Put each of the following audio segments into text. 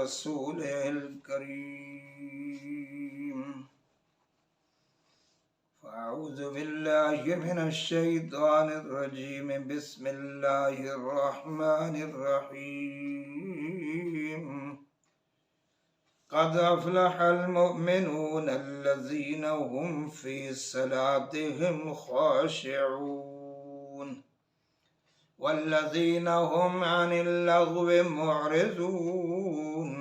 رسوله الكريم. فأعوذ بالله من الشيطان الرجيم. بسم الله الرحمن الرحيم. قد أفلح المؤمنون الذين هم في صلاتهم خاشعون والذين هم عن اللغو معرضون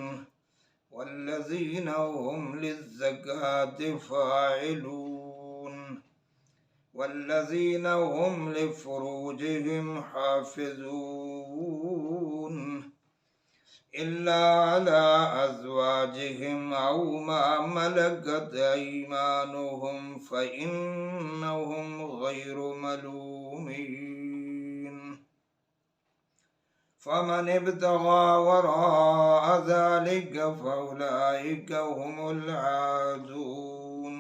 والذين هم للزكاة فاعلون والذين هم لفروجهم حافظون إلا على أزواجهم أو ما ملكت أيمانهم فإنهم غير ملومين. فمن ابتغى وراء ذلك فأولئك هم العادون.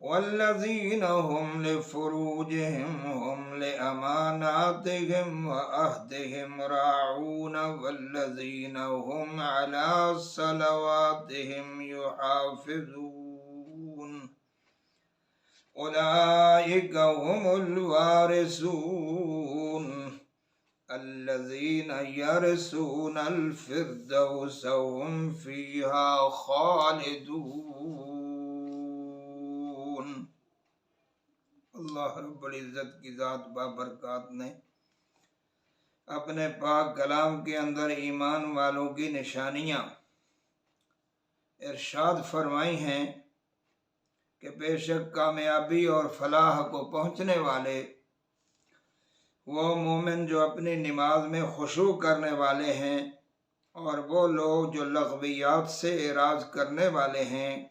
والذين هم لفروجهم هم لأماناتهم وعهدهم راعون والذين هم على صلواتهم يحافظون أولئك هم الوارثون الذين يرثون الفردوس هم فيها خالدون. اللہ رب العزت کی ذات بابرکات نے اپنے پاک کلام کے اندر ایمان والوں کی نشانیاں ارشاد فرمائی ہیں کہ بے شک کامیابی اور فلاح کو پہنچنے والے وہ مومن جو اپنی نماز میں خشوع کرنے والے ہیں اور وہ لوگ جو لغویات سے اعراض کرنے والے ہیں،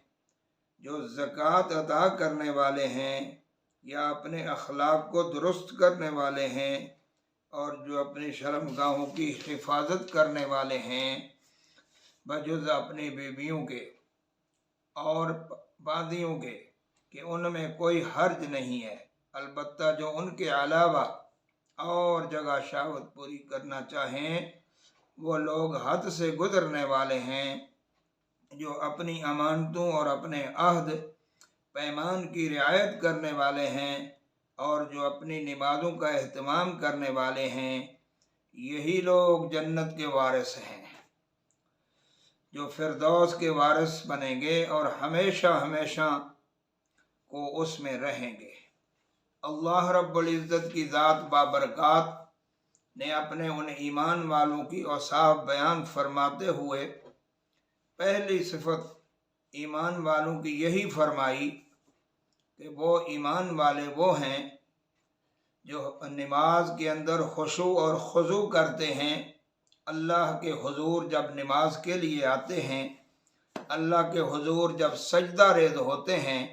جو زکوٰۃ ادا کرنے والے ہیں یا اپنے اخلاق کو درست کرنے والے ہیں اور جو اپنی شرمگاہوں کی حفاظت کرنے والے ہیں بجز اپنی بیویوں کے اور باندیوں کے کہ ان میں کوئی حرج نہیں ہے، البتہ جو ان کے علاوہ اور جگہ شہوت پوری کرنا چاہیں وہ لوگ حد سے گزرنے والے ہیں، جو اپنی امانتوں اور اپنے عہد پیمان کی رعایت کرنے والے ہیں اور جو اپنی نمازوں کا اہتمام کرنے والے ہیں، یہی لوگ جنت کے وارث ہیں جو فردوس کے وارث بنیں گے اور ہمیشہ ہمیشہ کو اس میں رہیں گے۔ اللہ رب العزت کی ذات بابرکات نے اپنے ان ایمان والوں کی اوصاف بیان فرماتے ہوئے پہلی صفت ایمان والوں کی یہی فرمائی کہ وہ ایمان والے وہ ہیں جو نماز کے اندر خشوع اور خضوع کرتے ہیں۔ اللہ کے حضور جب نماز کے لیے آتے ہیں، اللہ کے حضور جب سجدہ ریز ہوتے ہیں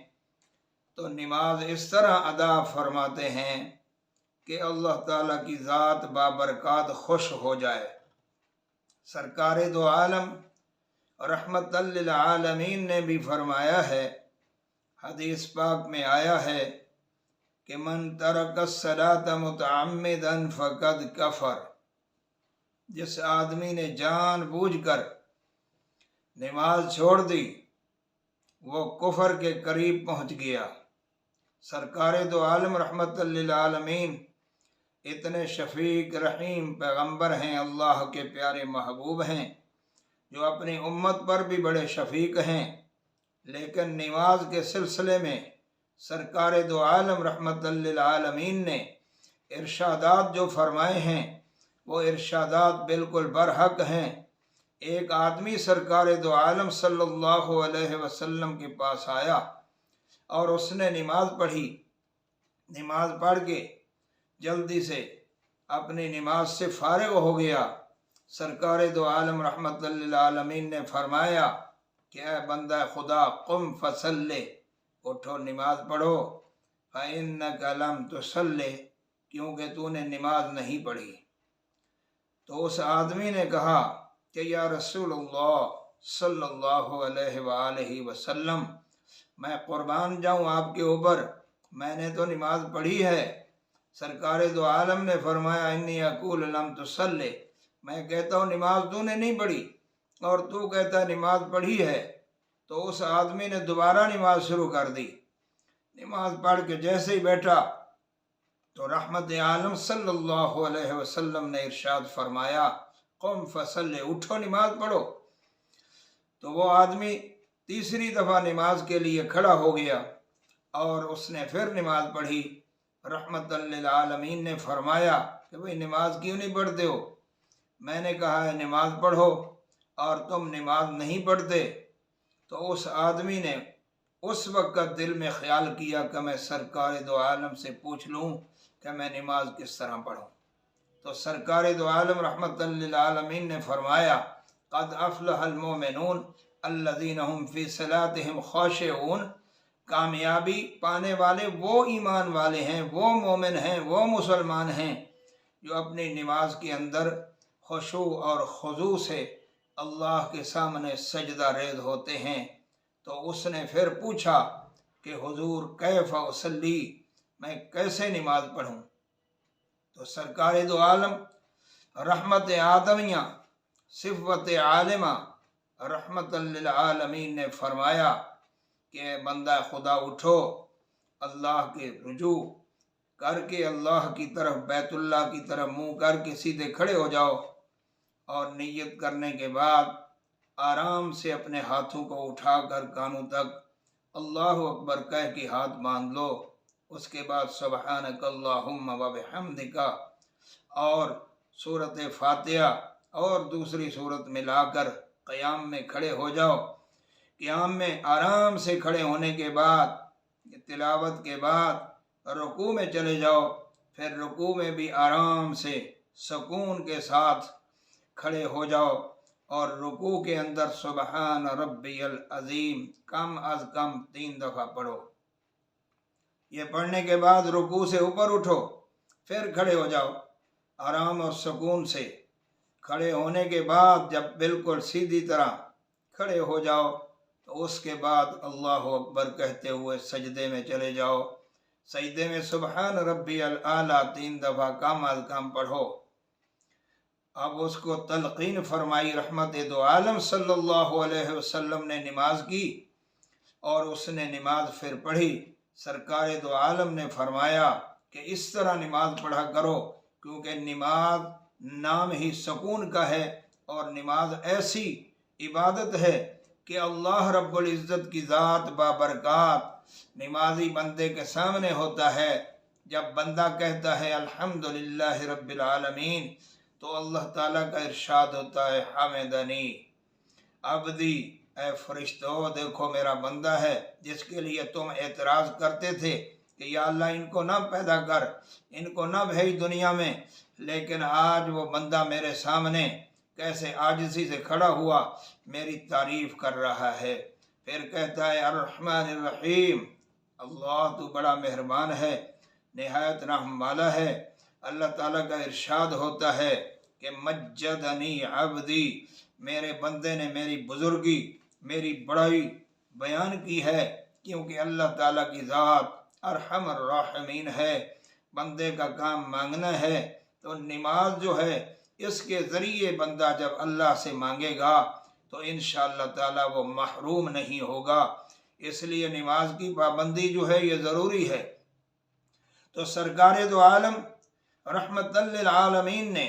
تو نماز اس طرح ادا فرماتے ہیں کہ اللہ تعالیٰ کی ذات بابرکات خوش ہو جائے۔ سرکار دو عالم رحمت للعالمین نے بھی فرمایا ہے، حدیث پاک میں آیا ہے کہ من ترک الصلاۃ متعمدا فقد کفر، جس آدمی نے جان بوجھ کر نماز چھوڑ دی وہ کفر کے قریب پہنچ گیا۔ سرکار دو عالم رحمت للعالمین اتنے شفیق رحیم پیغمبر ہیں، اللہ کے پیارے محبوب ہیں، جو اپنی امت پر بھی بڑے شفیق ہیں، لیکن نماز کے سلسلے میں سرکار دو عالم رحمت للعالمین نے ارشادات جو فرمائے ہیں وہ ارشادات بالکل برحق ہیں۔ ایک آدمی سرکار دو عالم صلی اللہ علیہ وسلم کے پاس آیا اور اس نے نماز پڑھی، نماز پڑھ کے جلدی سے اپنی نماز سے فارغ ہو گیا۔ سرکار دو عالم رحمت للعالمین نے فرمایا کہ اے بندہ خدا قم فصلی، اٹھو نماز پڑھو، فإنک لم تصلی، کیونکہ تو نے نماز نہیں پڑھی۔ تو اس آدمی نے کہا کہ یا رسول اللہ صلی اللہ علیہ وآلہ وسلم، میں قربان جاؤں آپ کے اوپر، میں نے تو نماز پڑھی ہے۔ سرکار دو عالم نے فرمایا انی اقول لم تصلی، میں کہتا ہوں نماز تو نے نہیں پڑھی۔ اور تو کہتا نماز پڑھی ہے۔ تو اس آدمی نے دوبارہ نماز شروع کر دی۔ نماز پڑھ کے جیسے ہی بیٹھا تو رحمت عالم صلی اللہ علیہ وسلم نے ارشاد فرمایا قم فصلی، اٹھو نماز پڑھو۔ تو وہ آدمی تیسری دفعہ نماز کے لیے کھڑا ہو گیا اور اس نے پھر نماز پڑھی۔ رحمت للعالمین نے فرمایا کہ بھئی نماز کیوں نہیں پڑھتے ہو؟ میں نے کہا ہے نماز پڑھو اور تم نماز نہیں پڑھتے۔ تو اس آدمی نے اس وقت دل میں خیال کیا کہ میں سرکار دو عالم سے پوچھ لوں کہ میں نماز کس طرح پڑھوں۔ تو سرکار دو عالم رحمت للعالمین نے فرمایا قد افلح المؤمنون الذین هم فی صلاتهم خاشعون، کامیابی پانے والے وہ ایمان والے ہیں، وہ مومن ہیں، وہ مسلمان ہیں جو اپنی نماز کے اندر خشوع اور خضوع سے اللہ کے سامنے سجدہ ریز ہوتے ہیں۔ تو اس نے پھر پوچھا کہ حضور کیف اصلی، میں کیسے نماز پڑھوں؟ تو سرکار دو عالم رحمت آدمیہ صفوت عالمہ رحمت للعالمین نے فرمایا کہ بندہ خدا اٹھو، اللہ کے رجوع کر کے اللہ کی طرف، بیت اللہ کی طرف منہ کر کے سیدھے کھڑے ہو جاؤ، اور نیت کرنے کے بعد آرام سے اپنے ہاتھوں کو اٹھا کر کانوں تک اللہ اکبر کہہ کے ہاتھ باندھ لو۔ اس کے بعد سبحانک اللہم و بحمدک اور سورۃ فاتحہ اور دوسری سورت ملا کر قیام میں کھڑے ہو جاؤ۔ قیام میں آرام سے کھڑے ہونے کے بعد تلاوت کے بعد رکوع میں چلے جاؤ، پھر رکوع میں بھی آرام سے سکون کے ساتھ کھڑے ہو جاؤ، اور رکوع کے اندر سبحان ربی العظیم کم از کم 3 دفعہ پڑھو۔ یہ پڑھنے کے بعد رکوع سے اوپر اٹھو، پھر کھڑے ہو جاؤ آرام اور سکون سے۔ کھڑے ہونے کے بعد جب بالکل سیدھی طرح کھڑے ہو جاؤ تو اس کے بعد اللہ اکبر کہتے ہوئے سجدے میں چلے جاؤ۔ سجدے میں سبحان ربی الاعلیٰ 3 دفعہ کم از کم پڑھو۔ اب اس کو تلقین فرمائی رحمت دو عالم صلی اللہ علیہ وسلم نے نماز کی، اور اس نے نماز پھر پڑھی۔ سرکار دو عالم نے فرمایا کہ اس طرح نماز پڑھا کرو، کیونکہ نماز نام ہی سکون کا ہے، اور نماز ایسی عبادت ہے کہ اللہ رب العزت کی ذات بابرکات نمازی بندے کے سامنے ہوتا ہے۔ جب بندہ کہتا ہے الحمدللہ رب العالمین تو اللہ تعالیٰ کا ارشاد ہوتا ہے حمدنی عبدی، اے فرشتو دیکھو میرا بندہ ہے جس کے لیے تم اعتراض کرتے تھے کہ یا اللہ ان کو نہ پیدا کر، ان کو نہ بھیج دنیا میں، لیکن آج وہ بندہ میرے سامنے کیسے عاجزی سے کھڑا ہوا میری تعریف کر رہا ہے۔ پھر کہتا ہے الرحمن الرحیم، اللہ تو بڑا مہربان ہے، نہایت رحم والا ہے۔ اللہ تعالیٰ کا ارشاد ہوتا ہے کہ مجدنی عبدی، میرے بندے نے میری بزرگی، میری بڑائی بیان کی ہے، کیونکہ اللہ تعالیٰ کی ذات ارحم الراحمین ہے۔ بندے کا کام مانگنا ہے، تو نماز جو ہے اس کے ذریعے بندہ جب اللہ سے مانگے گا تو انشاءاللہ تعالیٰ وہ محروم نہیں ہوگا۔ اس لیے نماز کی پابندی جو ہے یہ ضروری ہے۔ تو سرکار دو عالم رحمت للعالمین نے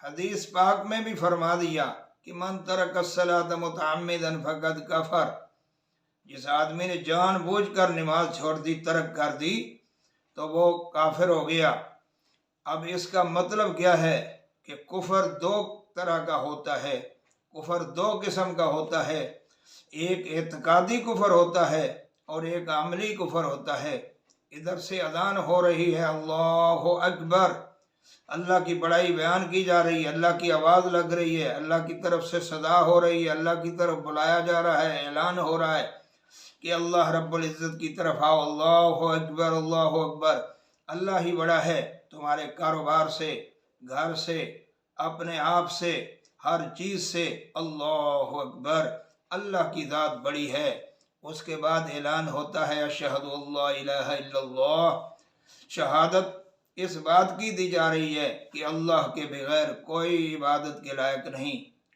حدیث پاک میں بھی فرما دیا کہ من ترک الصلاۃ متعمدا فقد کفر، جس آدمی نے جان بوجھ کر نماز چھوڑ دی، ترک کر دی، تو وہ کافر ہو گیا۔ اب اس کا مطلب کیا ہے کہ کفر 2 طرح کا ہوتا ہے، کفر 2 قسم کا ہوتا ہے، ایک اعتقادی کفر ہوتا ہے اور ایک عملی کفر ہوتا ہے۔ ادھر سے اذان ہو رہی ہے اللہ اکبر، اللہ کی بڑائی بیان کی جا رہی ہے، اللہ کی آواز لگ رہی ہے، اللہ کی طرف سے صدا ہو رہی ہے، اللہ کی طرف بلایا جا رہا ہے، اعلان ہو رہا ہے کہ اللہ رب العزت کی طرف آؤ، اللہ اکبر اللہ اکبر، اللہ ہی بڑا ہے، تمہارے کاروبار سے، گھر سے، اپنے آپ سے، ہر چیز سے اللہ اکبر، اللہ کی ذات بڑی ہے۔ اس کے بعد اعلان ہوتا ہے اشہد اللہ الہ الا اللہ، شہادت اس بات کی دی جا رہی ہے کہ اللہ کے بغیر کوئی عبادت کے لائق نہیں،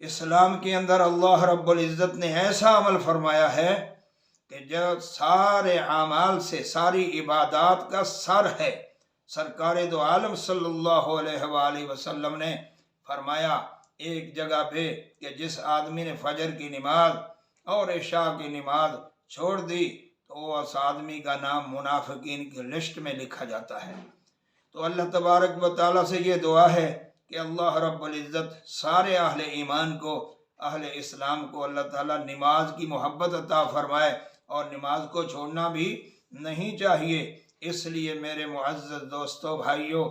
اسلام کے اندر اللہ رب العزت نے ایسا عمل فرمایا ہے کہ جو سارے اعمال سے، ساری عبادات کا سر ہے۔ سرکار دو عالم صلی اللہ علیہ وآلہ وسلم نے فرمایا ایک جگہ پہ کہ جس آدمی نے فجر کی نماز اور عشاء کی نماز چھوڑ دی تو اس آدمی کا نام منافقین کی لسٹ میں لکھا جاتا ہے۔ تو اللہ تبارک و تعالیٰ سے یہ دعا ہے کہ اللہ رب العزت سارے اہل ایمان کو، اہل اسلام کو اللہ تعالیٰ نماز کی محبت عطا فرمائے، اور نماز کو چھوڑنا بھی نہیں چاہیے۔ اس لیے میرے معزز دوستو، بھائیو،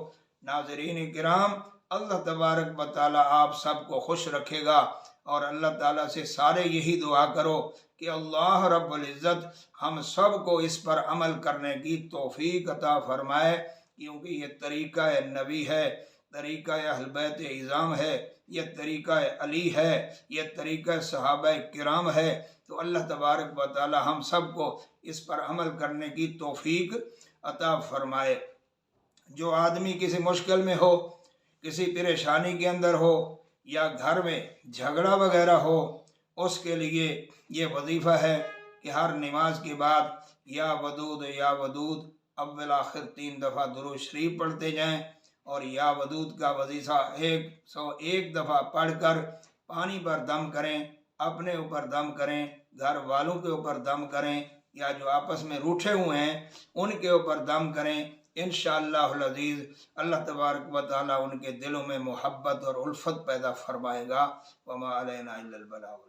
ناظرین کرام، اللہ تبارک و تعالیٰ آپ سب کو خوش رکھے گا، اور اللہ تعالیٰ سے سارے یہی دعا کرو کہ اللہ رب العزت ہم سب کو اس پر عمل کرنے کی توفیق عطا فرمائے، کیونکہ یہ طریقہ نبی ہے، طریقہ اہل بیت اعظام ہے، یہ طریقہ علی ہے، یہ طریقہ صحابہ کرام ہے۔ تو اللہ تبارک و تعالی ہم سب کو اس پر عمل کرنے کی توفیق عطا فرمائے۔ جو آدمی کسی مشکل میں ہو، کسی پریشانی کے اندر ہو، یا گھر میں جھگڑا وغیرہ ہو، اس کے لیے یہ وظیفہ ہے کہ ہر نماز کے بعد یا ودود یا ودود اول آخر 3 دفعہ درود شریف پڑھتے جائیں، اور یا ودود کا وظیفہ 101 دفعہ پڑھ کر پانی پر دم کریں، اپنے اوپر دم کریں، گھر والوں کے اوپر دم کریں، یا جو آپس میں روٹھے ہوئے ہیں ان کے اوپر دم کریں۔ انشاءاللہ العزیز اللہ تبارک و تعالیٰ ان کے دلوں میں محبت اور الفت پیدا فرمائے گا۔ وما علینا الا البلاغ۔